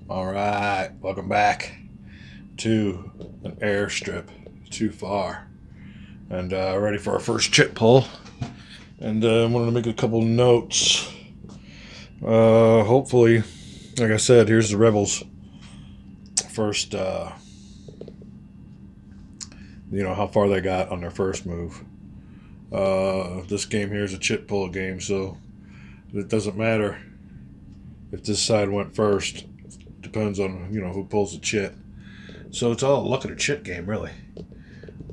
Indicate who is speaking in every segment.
Speaker 1: All right, welcome back to an airstrip too far, and ready for our first chit pull. And I wanted to make a couple notes. Hopefully, like I said, here's the Rebels. First, how far they got on their first move. This game here is a chit pull game, so it doesn't matter if this side went first. Depends on who pulls the chit. So it's all a luck of the chit game, really.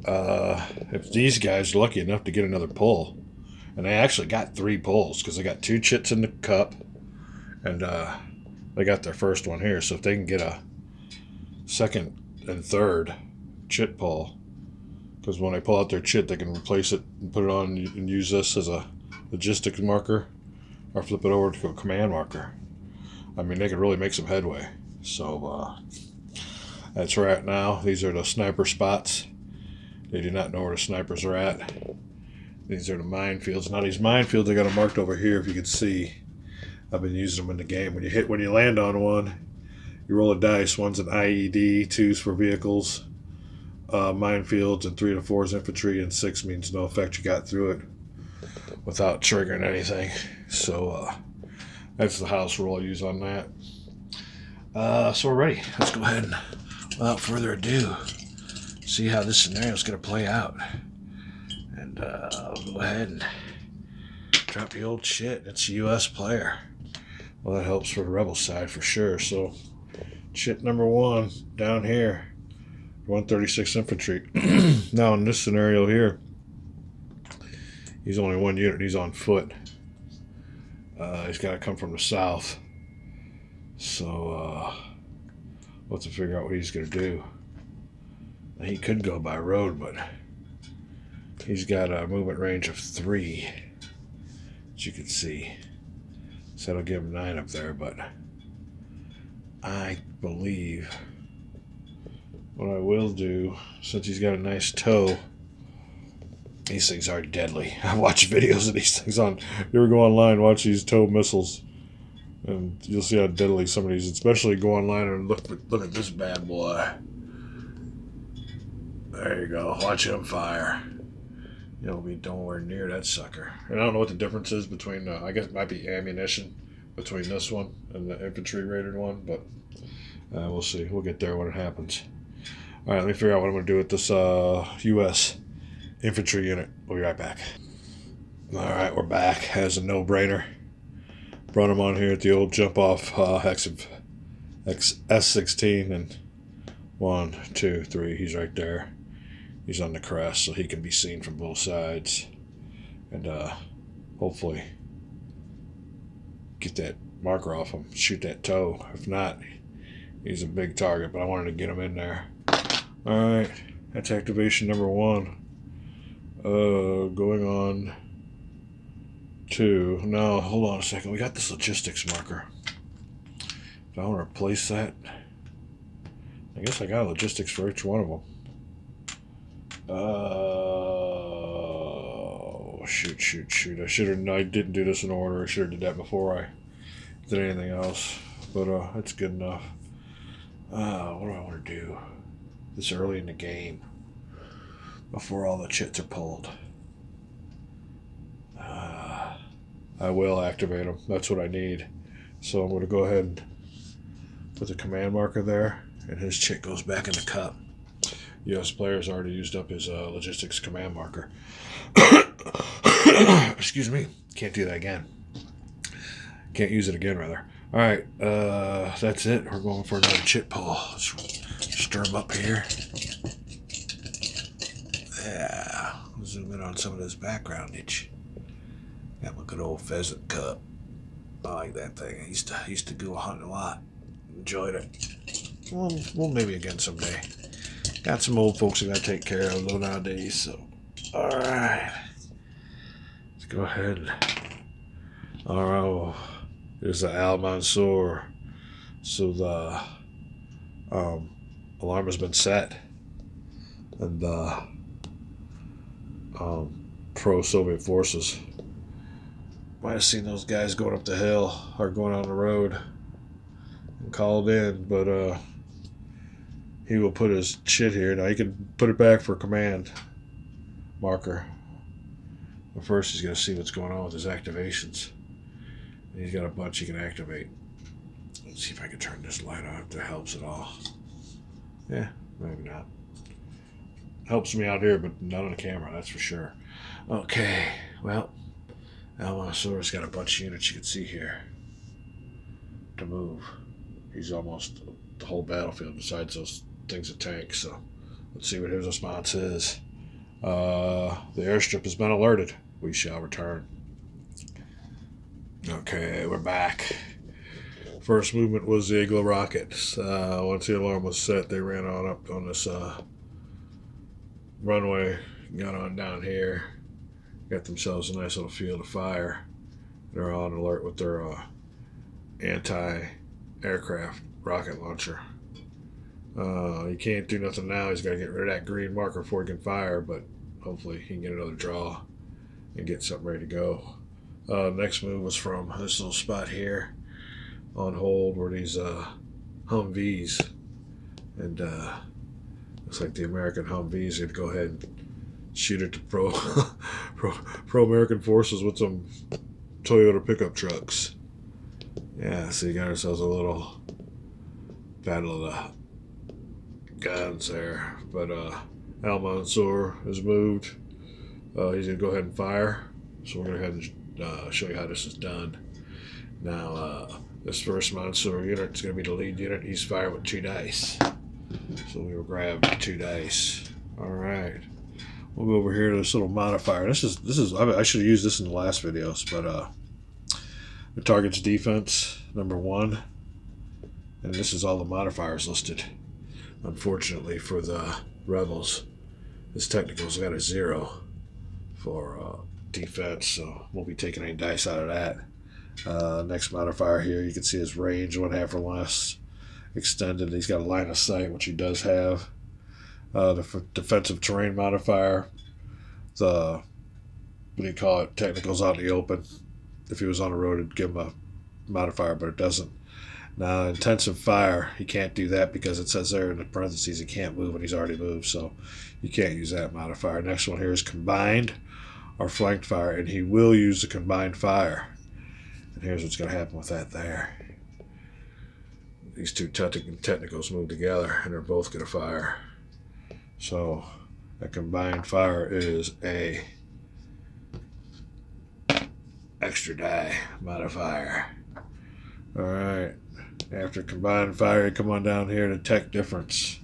Speaker 1: If these guys are lucky enough to get another pull, and they actually got 3 pulls because they got 2 chits in the cup, and they got their first one here. So if they can get a second and third chit pull, because when they pull out their chit, they can replace it and put it on and use this as a logistics marker, or flip it over to a command marker. I mean, they could really make some headway. So that's right now. These are the sniper spots. They do not know where the snipers are at. These are the minefields. Now these minefields, I got them marked over here. If you can see, I've been using them in the game. When you land on one, you roll a dice. One's an IED, 2's for vehicles, minefields, and 3 to 4 is infantry, and 6 means no effect. You got through it without triggering anything. So that's the house rule I use on that. So we're ready. Let's go ahead and, without further ado, see how this scenario is going to play out. And I'll go ahead and drop the old shit. It's a U.S. player. Well, that helps for the Rebel side for sure. So, chit number 1 down here, 136 infantry. Now in this scenario here, he's only 1 unit. He's on foot. He's got to come from the south. So we'll have to figure out what he's going to do. He could go by road, but he's got a movement range of 3, as you can see. So that'll give him 9 up there, but I believe what I will do, since he's got a nice toe, these things are deadly. I watch videos of these things on. You ever go online, watch these tow missiles, and you'll see how deadly some of these. Especially go online and look at this bad boy. There you go. Watch him fire. You'll be nowhere near that sucker. And I don't know what the difference is between. I guess it might be ammunition between this one and the infantry rated one, but we'll see. We'll get there when it happens. All right, let me figure out what I'm going to do with this U.S. infantry unit. We'll be right back. All right, we're back. As a no-brainer. Brought him on here at the old jump-off S16, and 1, 2, 3. He's right there. He's on the crest, so he can be seen from both sides, and hopefully get that marker off him. Shoot that toe. If not, he's a big target. But I wanted to get him in there. All right, that's activation number 1. Going on to, now hold on a second, we got this logistics marker. If I want to replace that, I guess I got logistics for each one of them. Shoot, I didn't do this in order. I should have did that before I did anything else, but that's good enough. What do I want to do this early in the game before all the chits are pulled? I will activate them. That's what I need. So I'm going to go ahead and put the command marker there, and his chit goes back in the cup. U.S. player's already used up his logistics command marker. Excuse me. Can't do that again. Can't use it again, rather. All right. That's it. We're going for another chit pull. Let's stir him up here. Yeah. Zoom in on some of this background itch. Got my good old pheasant cup. I like that thing. I used to go hunting a lot. Enjoyed it. Well, maybe again someday. Got some old folks I got to take care of though nowadays. So, all right. Let's go ahead. All right. There's the Al Mansour. So the alarm has been set, and pro-Soviet forces might have seen those guys going up the hill or going on the road. called in, but he will put his shit here. Now he can put it back for command marker. But first he's going to see what's going on with his activations. And he's got a bunch he can activate. Let's see if I can turn this light on if that helps at all. Yeah, maybe not. Helps me out here, but not on the camera, that's for sure. Okay, well, Almasaur's got a bunch of units you can see here to move. He's almost the whole battlefield besides those things that tank, so let's see what his response is. The airstrip has been alerted. We shall return. Okay, we're back. First movement was the Igloo rockets. Once the alarm was set, they ran on up on this runway, got on down here, got themselves a nice little field of fire. They're on alert with their anti-aircraft rocket launcher. He can't do nothing now. He's got to get rid of that green marker before he can fire, but hopefully he can get another draw and get something ready to go. Next move was from this little spot here on hold where these Humvees, and looks like the American Humvees are going to go ahead and shoot at the pro-American forces with some Toyota pickup trucks. Yeah, so you got ourselves a little battle of the guns there. But Al-Mansur has moved. He's going to go ahead and fire. So we're going to go ahead and show you how this is done. Now, this first Mansour unit is going to be the lead unit. He's firing with 2 dice. So we will grab 2 dice. All right. We'll go over here to this little modifier. This is I should have used this in the last videos, but the target's defense, number 1. And this is all the modifiers listed. Unfortunately for the rebels, this technical's got a 0 for defense, so won't be taking any dice out of that. Next modifier here, you can see his range, 1/2 or less extended. He's got a line of sight, which he does have. The defensive terrain modifier, the, what do you call it, technicals out in the open. If he was on the road, it'd give him a modifier, but it doesn't. Now, intensive fire, he can't do that because it says there in the parentheses he can't move, and he's already moved, so you can't use that modifier. Next one here is combined or flanked fire, and he will use the combined fire. And here's what's going to happen with that there. These two technicals move together, and they're both going to fire. So a combined fire is a extra die modifier. All right. After combined fire, you come on down here to tech difference.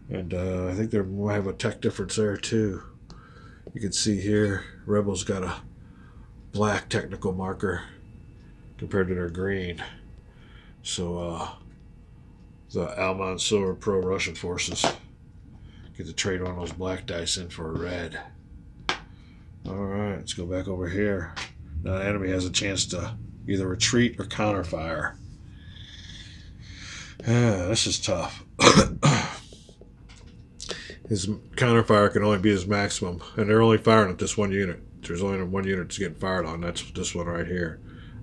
Speaker 1: And I think they might have a tech difference there too. You can see here, Rebels got a black technical marker compared to their green. So the Al-Mansur pro-Russian forces get to trade one of those black dice in for a red. Alright, let's go back over here. Now the enemy has a chance to either retreat or counterfire. This is tough. His counterfire can only be his maximum, and they're only firing at this one unit. There's only one unit that's getting fired on. That's this one right here.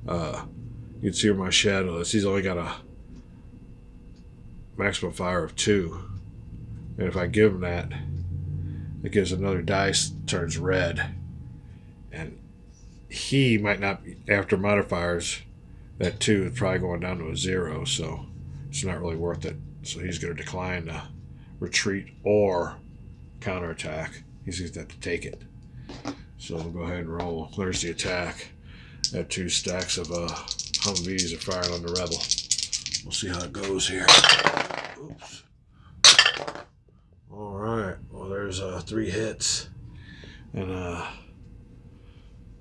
Speaker 1: You can see where my shadow is. He's only got a maximum fire of 2. And if I give him that, it gives another dice, turns red. And he might not, after modifiers, that 2 is probably going down to a 0, so it's not really worth it. So he's going to decline the retreat or counterattack. He's going to have to take it. So we'll go ahead and roll. There's the attack. That 2 stacks of Humvees are firing on the rebel. We'll see how it goes here. Oops. All right. Well, there's 3 hits, and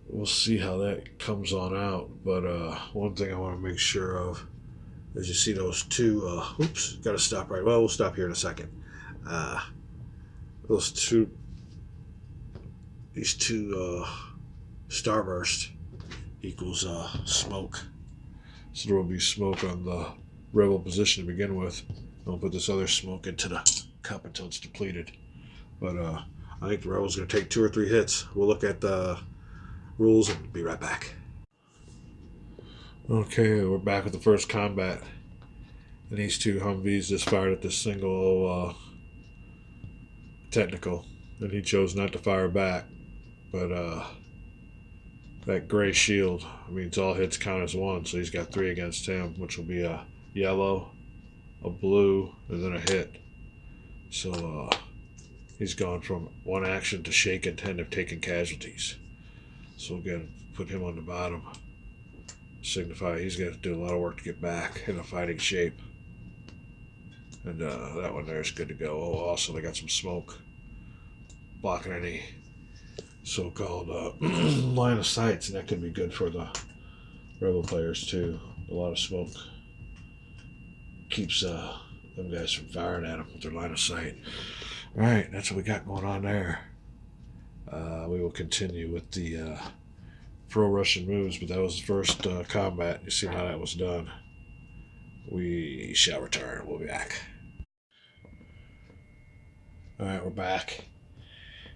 Speaker 1: we'll see how that comes on out. But one thing I want to make sure of is you see those 2. Oops. Got to stop right. Well, we'll stop here in a second. Those 2. These 2 starburst equals smoke. So there will be smoke on the rebel position to begin with. I'll put this other smoke into the cup until it's depleted. But I think the rebel's going to take 2 or 3 hits. We'll look at the rules and be right back. Okay, we're back with the first combat. And these two Humvees just fired at this single technical, and he chose not to fire back. But that gray shield means all hits count as one, so he's got 3 against him, which will be a yellow, a blue, and then a hit. So he's gone from 1 action to shake and 10 of taking casualties. So again, put him on the bottom. Signify he's got to do a lot of work to get back in a fighting shape. And that one there is good to go. Oh, also they got some smoke blocking any so-called line of sights, and that could be good for the rebel players too. A lot of smoke keeps them guys from firing at them with their line of sight. All right, that's what we got going on there. We will continue with the pro-Russian moves, but that was the first combat. You see how that was done. We shall return. We'll be back. All right, we're back.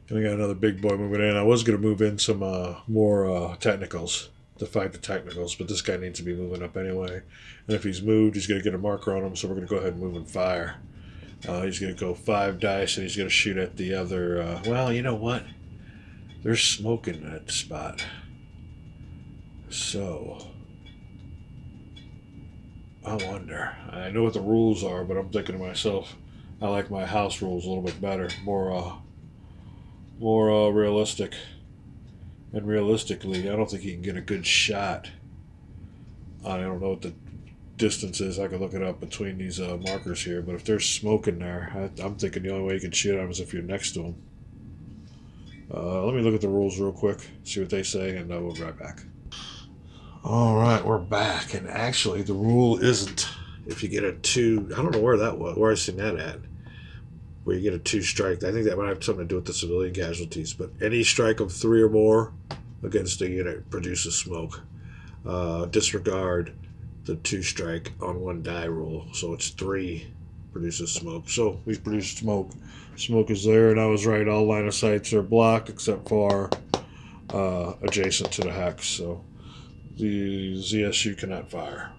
Speaker 1: And we got another big boy moving in. I was going to move in some more technicals to fight the technicals, but this guy needs to be moving up anyway. And if he's moved, he's going to get a marker on him, so we're going to go ahead and move and fire. He's going to go 5 dice, and he's going to shoot at the other... well, you know what? There's smoke in that spot. So... I wonder. I know what the rules are, but I'm thinking to myself, I like my house rules a little bit better. More realistic. And realistically, I don't think he can get a good shot. I don't know what the distance is. I could look it up between these markers here. But if there's smoke in there, I'm thinking the only way you can shoot at him is if you're next to him. Let me look at the rules real quick, see what they say, and we'll be right back. All right, we're back. And actually, the rule isn't if you get a 2. I don't know where that was, where I seen that at. Where you get a 2 strike. I think that might have something to do with the civilian casualties. But any strike of 3 or more against a unit produces smoke. Disregard the 2 strike on 1 die rule. So it's 3 produces smoke. So we produced smoke. Smoke is there, and I was right. All line of sights are blocked except for adjacent to the hex. So the ZSU cannot fire.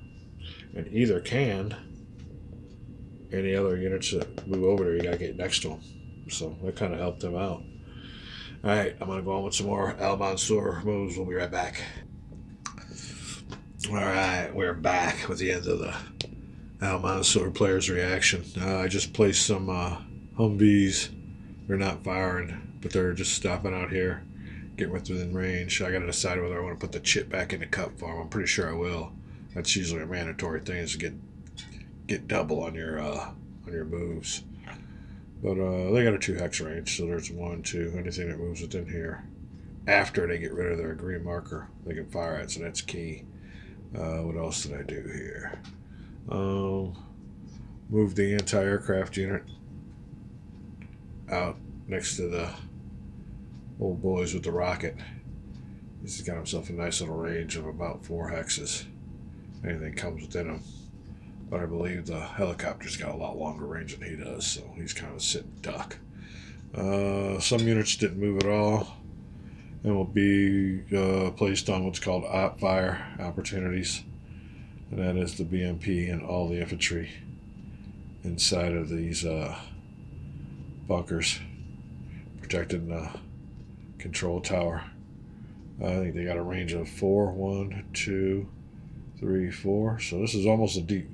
Speaker 1: And either can any other units that move over there, you gotta get next to them. So that kind of helped them out. All right, I'm gonna go on with some more Al-Mansur moves. We'll be right back. All right, we're back with the end of the Al-Mansur player's reaction. I just placed some Humvees. They're not firing, but they're just stopping out here, getting within range. I gotta decide whether I want to put the chit back in the cup for them. I'm pretty sure I will. That's usually a mandatory thing, is to get double on your moves. But they got a 2 hex range, so there's 1, 2, anything that moves within here. After they get rid of their green marker, they can fire at, so that's key. What else did I do here? Move the anti-aircraft unit out next to the old boys with the rocket. He's got himself a nice little range of about 4 hexes. Anything comes within him. But I believe the helicopter's got a lot longer range than he does, so he's kind of a sitting duck. Some units didn't move at all and will be placed on what's called op fire opportunities. And that is the BMP and all the infantry inside of these bunkers protecting the control tower. I think they got a range of 4, 1, 2, 3, 4. So this is almost a deep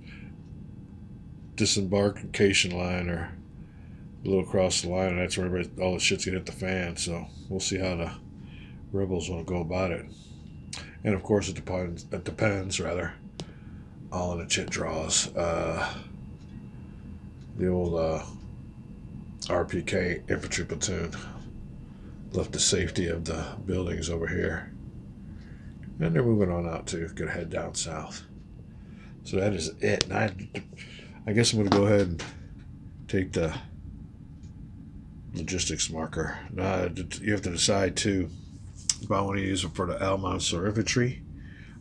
Speaker 1: disembarkation line, or a little across the line, and that's where all the shit's gonna hit the fan. So we'll see how the rebels want to go about it. And of course, it depends rather, all in the chit draws. The old RPK infantry platoon left the safety of the buildings over here, and they're moving on out to gonna head down south. So that is it. And I guess I'm gonna go ahead and take the logistics marker. Now you have to decide too if I want to use them for the Al-Mansur infantry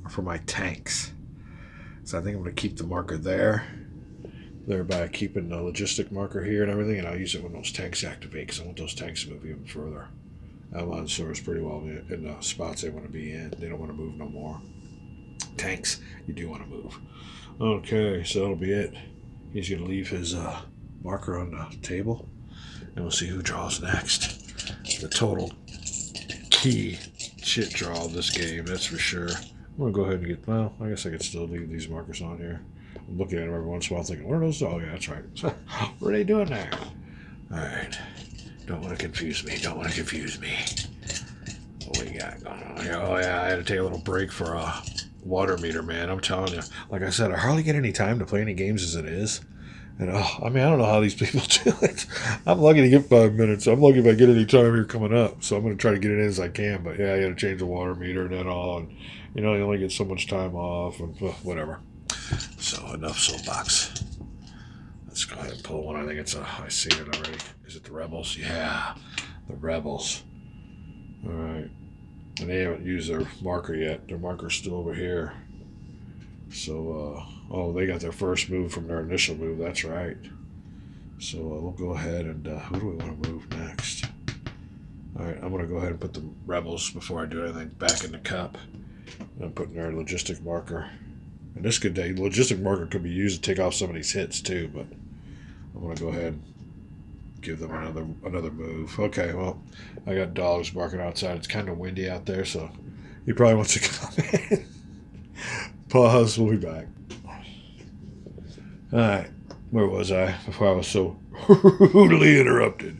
Speaker 1: or for my tanks. So I think I'm going to keep the marker there, thereby keeping the logistic marker here and everything, and I'll use it when those tanks activate, because I want those tanks to move even further. Al-Mansur is pretty well in the spots they want to be in. They don't want to move no more. Tanks, you do want to move. Okay, so that'll be it. He's going to leave his marker on the table, and we'll see who draws next. The total key shit draw of this game, that's for sure. I'm going to go ahead and get, well, I guess I could still leave these markers on here. I'm looking at them every once in a while thinking, what are those? Oh, yeah, that's right. What are they doing there? All right. Don't want to confuse me. Don't want to confuse me. What we got going on here? Oh, yeah, I had to take a little break for a water meter, man. I'm telling you. Like I said, I hardly get any time to play any games as it is. And, I mean, I don't know how these people do it. I'm lucky to get 5 minutes. I'm lucky if I get any time here coming up. So I'm going to try to get it in as I can. But, yeah, I got to change the water meter and then all. And, you know, you only get so much time off and whatever. So, enough soapbox. Let's go ahead and pull one. I think it's I see it already. Is it the Rebels? Yeah, the Rebels. All right. And they haven't used their marker yet. Their marker's still over here. So, oh, they got their first move from their initial move. That's right. So we'll go ahead and who do we want to move next? All right, I'm going to go ahead and put the Rebels before I do anything back in the cup. I'm putting their logistic marker. And this logistic marker could be used to take off some of these hits too, but I'm going to go ahead and give them another move. Okay, well, I got dogs barking outside. It's kind of windy out there, so he probably wants to come in. Pause. We'll be back. All right. Where was I before I was so rudely interrupted?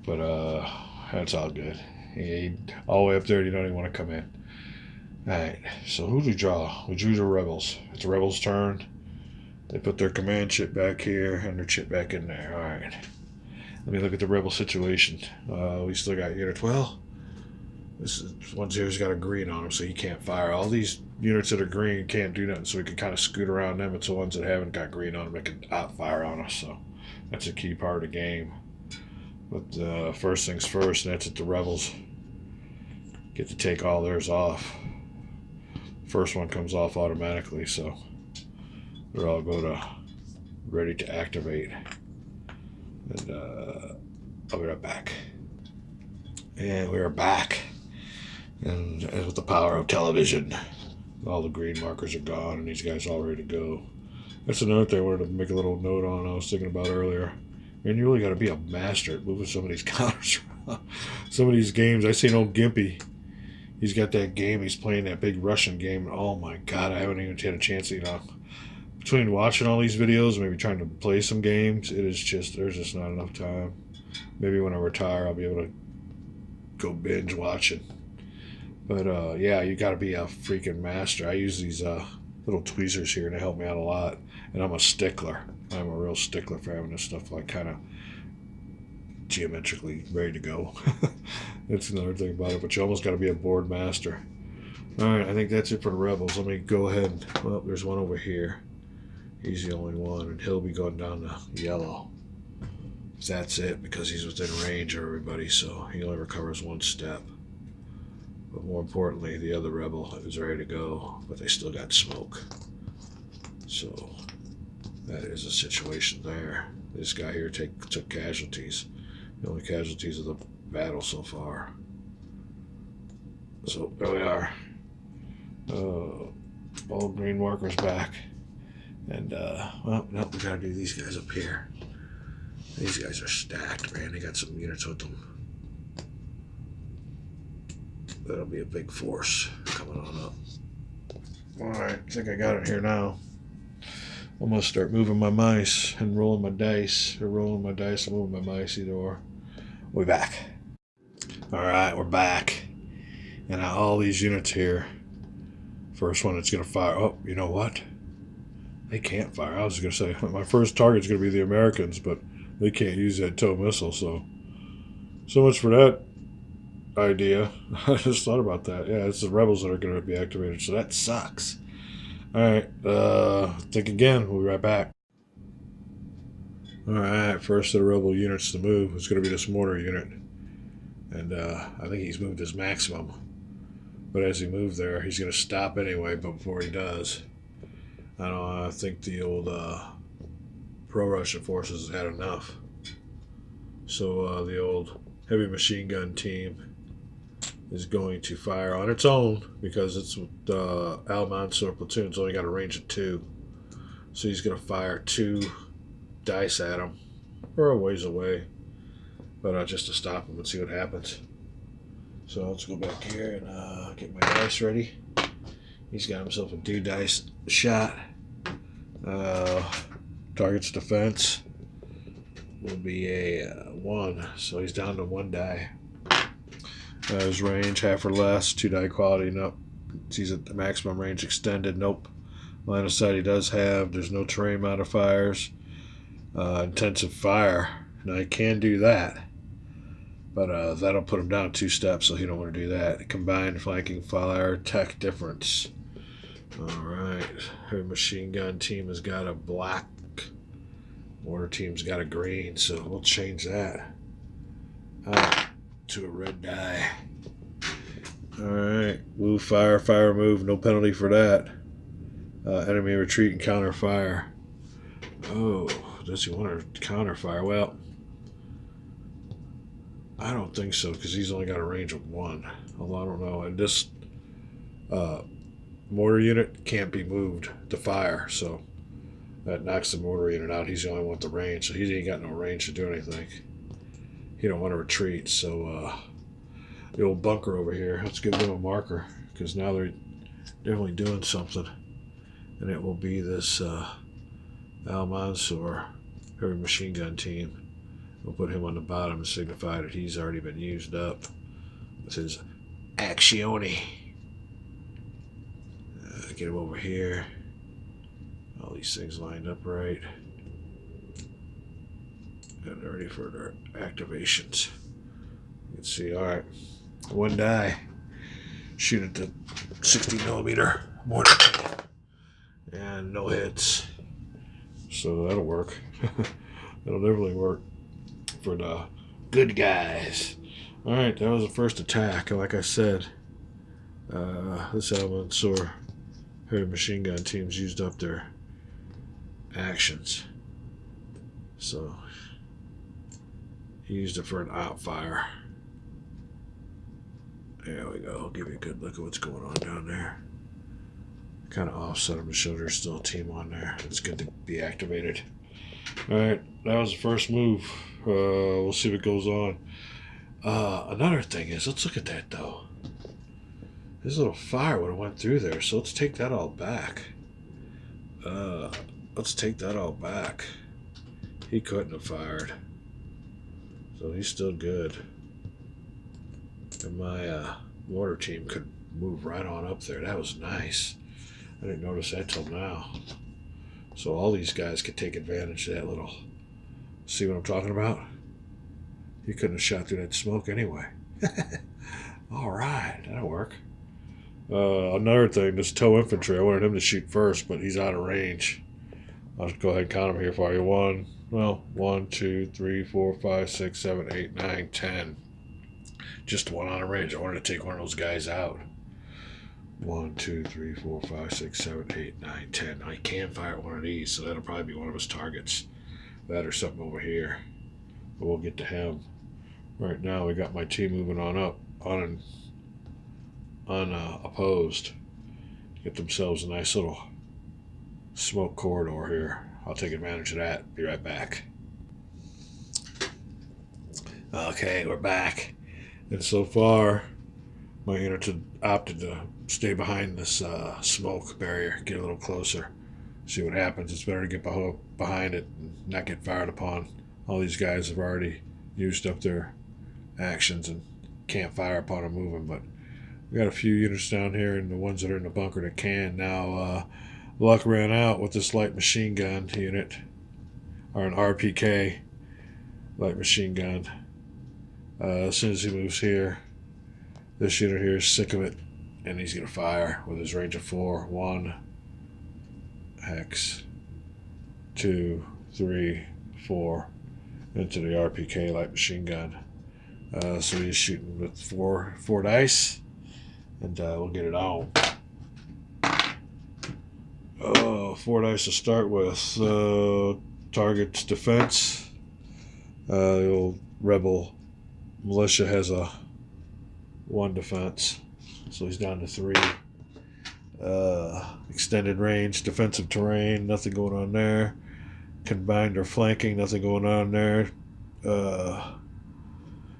Speaker 1: But that's all good. He all the way up there. You don't even want to come in. All right. So who did we draw? We drew the Rebels. It's the Rebels' turn. They put their command chip back here and their chip back in there. All right. Let me look at the Rebel situation. We still got units. Well, this one here's got a green on him, so he can't fire. All these units that are green can't do nothing, so we can kind of scoot around them. It's the ones that haven't got green on them that can fire on us. So that's a key part of the game. But first things first, and that's at the Rebels. Get to take all theirs off. First one comes off automatically, so they're all go to ready to activate. And I'll be right back. And we're back. And with the power of television, all the green markers are gone, and these guys all ready to go. That's another thing I wanted to make a little note on. I was thinking about earlier. Man, you really got to be a master at moving some of these counters around. Some of these games, I seen old Gimpy. He's got that game. He's playing that big Russian game. And oh my God, I haven't even had a chance to, between watching all these videos, maybe trying to play some games, there's just not enough time. Maybe when I retire, I'll be able to go binge watching. But yeah, you got to be a freaking master. I use these little tweezers here, and they help me out a lot. And I'm a stickler. I'm a real stickler for having this stuff like kind of geometrically ready to go. That's another thing about it. But you almost got to be a board master. All right, I think that's it for the Rebels. Let me go ahead and, well, there's one over here. He's the only one, and he'll be going down to yellow. That's it, because he's within range of everybody, so he only recovers one step. But more importantly, the other Rebel is ready to go, but they still got smoke. So that is a situation there. This guy here took casualties. The only casualties of the battle so far. So there we are. All green markers back. And, well, no, we gotta do these guys up here. These guys are stacked, man. They got some units with them. That'll be a big force coming on up. Alright, I think I got it here now. I'm gonna start moving my mice and rolling my dice. Or rolling my dice and moving my mice, either or. We're back. Alright, we're back. And now all these units here. First one that's gonna fire. Oh, you know what? They can't fire. I was going to say, my first target's going to be the Americans, but they can't use that tow missile, so much for that idea. I just thought about that. Yeah, it's the Rebels that are going to be activated, so that sucks. Alright, think again. We'll be right back. Alright, first of the Rebel units to move is going to be this mortar unit. And I think he's moved his maximum. But as he moved there, he's going to stop anyway, but before he does, I think the old pro-Russian forces had enough. So the old heavy machine gun team is going to fire on its own because it's Almanzor platoon's only got a range of 2. So he's going to fire 2 dice at him. We're a ways away, but just to stop him and see what happens. So let's go back here and get my dice ready. He's got himself a 2 dice shot. Target's defense will be a 1, so he's down to 1 die. His range, half or less, 2 die quality, nope. He's at the maximum range extended, nope. Line of sight he does have, there's no terrain modifiers. Intensive fire, now he can do that, but that'll put him down 2 steps, so he don't want to do that. Combined flanking fire, tech difference. Alright, her machine gun team has got a black, mortar team's got a green, so we'll change that to a red die. Alright, woo fire, fire move, no penalty for that. Enemy retreat and counter fire. Oh, does he want to counter fire? Well, I don't think so, because he's only got a range of 1. Although I don't know. And this mortar unit can't be moved to fire, so that knocks the mortar unit out. He's the only one with the range, so he ain't got no range to do anything. He don't want to retreat, so the old bunker over here, let's give them a marker, because now they're definitely doing something. And it will be this Al-Mansur heavy machine gun team. We'll put him on the bottom and signify that he's already been used up with his Accioni. Get him over here. All these things lined up right. And they're ready for their activations. You can see, alright, 1 die. Shoot at the 60mm mortar. And no hits. So that'll work. That'll definitely work for the good guys. Alright, that was the first attack. Like I said, this Al-Mansur heavy machine gun teams used up their actions. So he used it for an out fire. There we go. I'll give you a good look at what's going on down there. Kind of offset him to show there's still a team on there. It's good to be activated. Alright, that was the first move. We'll see what goes on. Another thing is, let's look at that though. This little fire would have went through there, so let's take that all back. Let's take that all back. He couldn't have fired. So he's still good. And my mortar team could move right on up there. That was nice. I didn't notice that till now. So all these guys could take advantage of that little... See what I'm talking about? He couldn't have shot through that smoke anyway. Alright, that'll work. Another thing, this tow infantry, I wanted him to shoot first, but he's out of range. I'll just go ahead and count them here for you. 1, 2, 3, 4, 5, 6, 7, 8, 9, 10. Just one out of range. I wanted to take one of those guys out. 1, 2, 3, 4, 5, 6, 7, 8, 9, 10. I can fire at one of these, so that'll probably be one of his targets. That or something over here. But we'll get to him. Right now, we got my team moving on up, unopposed. Get themselves a nice little smoke corridor here. I'll take advantage of that. Be right back. Okay, we're back. And so far, my units have opted to stay behind this smoke barrier, get a little closer, see what happens. It's better to get behind it and not get fired upon. All these guys have already used up their actions and can't fire upon them moving, but we got a few units down here, and the ones that are in the bunker that can. Now, luck ran out with this light machine gun unit, or an RPK light machine gun. As soon as he moves here, this unit here is sick of it, and he's going to fire with his range of 4. 1, hex, 2, 3, 4, into the RPK light machine gun. So he's shooting with four dice, and we'll get it on. 4 dice to start with. Target's defense. The old rebel militia has a 1 defense, so he's down to 3. Extended range, defensive terrain, nothing going on there. combined or flanking, nothing going on there.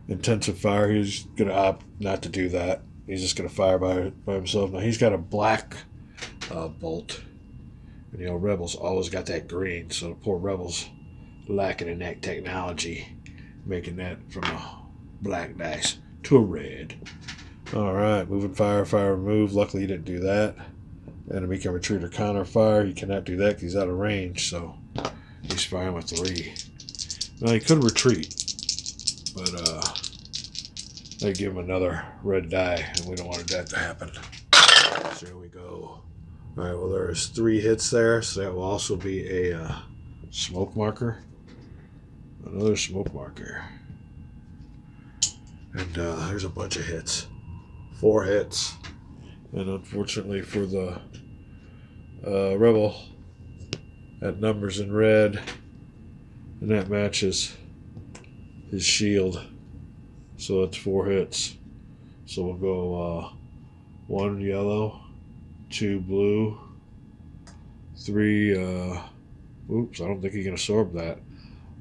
Speaker 1: Intensive fire, he's going to opt not to do that. He's just going to fire by himself. Now he's got a black bolt. And, you know, Rebels always got that green, so the poor Rebels lacking in that technology, making that from a black dice to a red. All right, moving fire, fire, remove. Luckily, he didn't do that. Enemy can retreat or counter fire. He cannot do that because he's out of range, so he's firing with 3. Now, he could retreat, but they give him another red die, and we don't want that to happen. So here we go. All right, well, there's 3 hits there, so that will also be a smoke marker. Another smoke marker. And there's a bunch of hits. 4 hits. And unfortunately for the Rebel, that number's in red, and that matches his shield. So it's 4 hits. So we'll go 1 yellow, 2 blue, 3, oops, I don't think he can absorb that.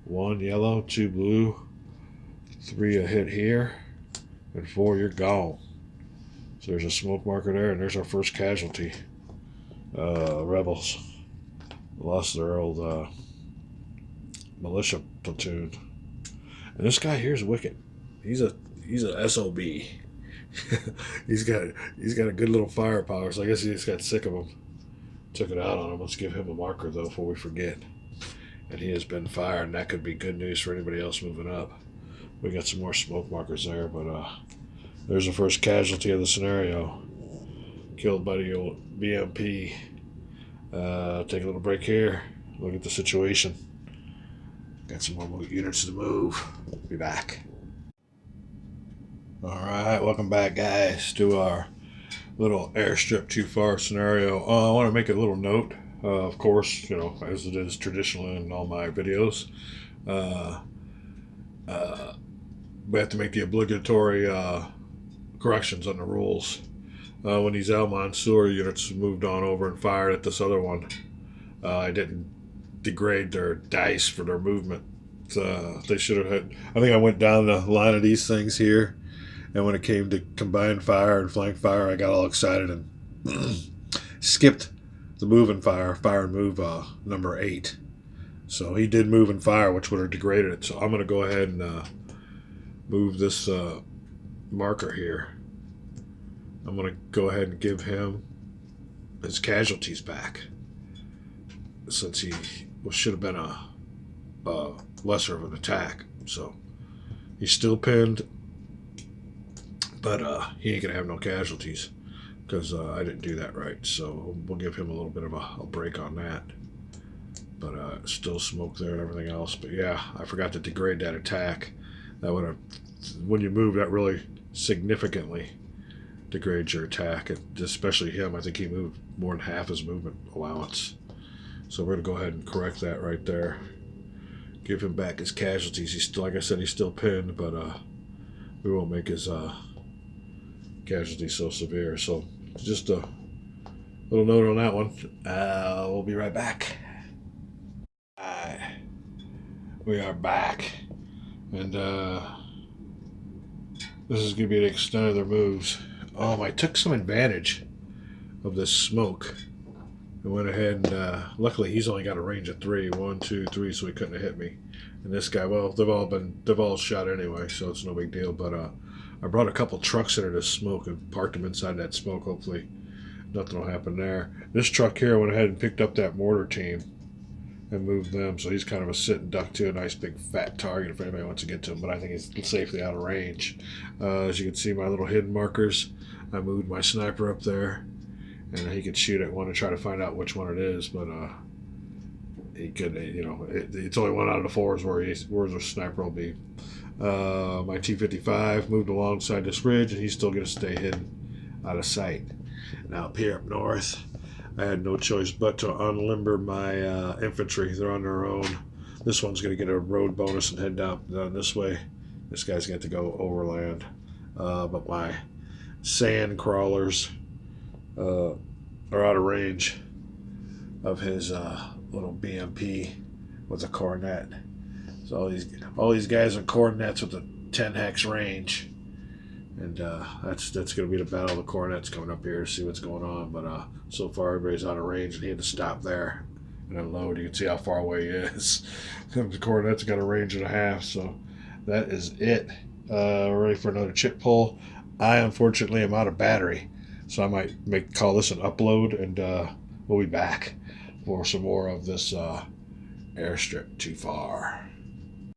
Speaker 1: 1 yellow, 2 blue, 3 a hit here, and 4 you're gone. So there's a smoke marker there, and there's our first casualty. Rebels lost their old militia platoon. And this guy here's wicked. He's a SOB. he's got a good little firepower, so I guess he just got sick of him. Took it out on him. Let's give him a marker though before we forget. And he has been fired, and that could be good news for anybody else moving up. We got some more smoke markers there, but there's the first casualty of the scenario. Killed by the old BMP. Take a little break here. Look at the situation. Got some more units to move. Be back. Alright, welcome back, guys, to our little airstrip too far scenario. I want to make a little note. Of course, you know, as it is traditional in all my videos, we have to make the obligatory corrections on the rules. When these Al Mansour units moved on over and fired at this other one, I didn't degrade their dice for their movement. They should have had. I think I went down the line of these things here, and when it came to combined fire and flank fire, I got all excited and skipped the move and fire and move number 8. So he did move and fire, which would have degraded it. So I'm going to go ahead and move this marker here. I'm going to go ahead and give him his casualties back, since he should have been a lesser of an attack. So he's still pinned, but he ain't gonna have no casualties because I didn't do that right. So we'll give him a little bit of a break on that. But still smoke there and everything else. But yeah, I forgot to degrade that attack. That would have, when you move, that really significantly degrades your attack, and especially him. I think he moved more than half his movement allowance. So we're gonna go ahead and correct that right there. Give him back his casualties. He's still, like I said, he's still pinned, but we won't make his casualties so severe. So just a little note on that one. We'll be right back. We are back, and this is going to be an extent of their moves. I took some advantage of this smoke. I went ahead and luckily he's only got a range of 3, 1, 2, 3, so he couldn't have hit me. And this guy, well, they've all shot anyway, so it's no big deal. But I brought a couple trucks into this smoke and parked them inside that smoke. Hopefully nothing will happen there. This truck here went ahead and picked up that mortar team and moved them, so he's kind of a sit and duck too, a nice big fat target if anybody wants to get to him, but I think he's safely out of range. As you can see, my little hidden markers, I moved my sniper up there, and he could shoot at one and try to find out which one it is, but he could, you know, it's only one out of the 4s where the sniper will be. My T-55 moved alongside this ridge, and he's still going to stay hidden out of sight. Now up here up north, I had no choice but to unlimber my infantry. They're on their own. This one's going to get a road bonus and head down this way. This guy's got to go overland. But my sand crawlers are out of range of his little BMP. with a cornet. So all these guys are cornets with a 10 hex range. And that's going to be the battle of the cornets coming up here to see what's going on. But so far, everybody's out of range, and he had to stop there and unload. You can see how far away he is. The cornet's got a range and a half, so that is it. We're ready for another chip pull. I, unfortunately, am out of battery, so I might call this an upload, and we'll be back for some more of this Airstrip Too Far.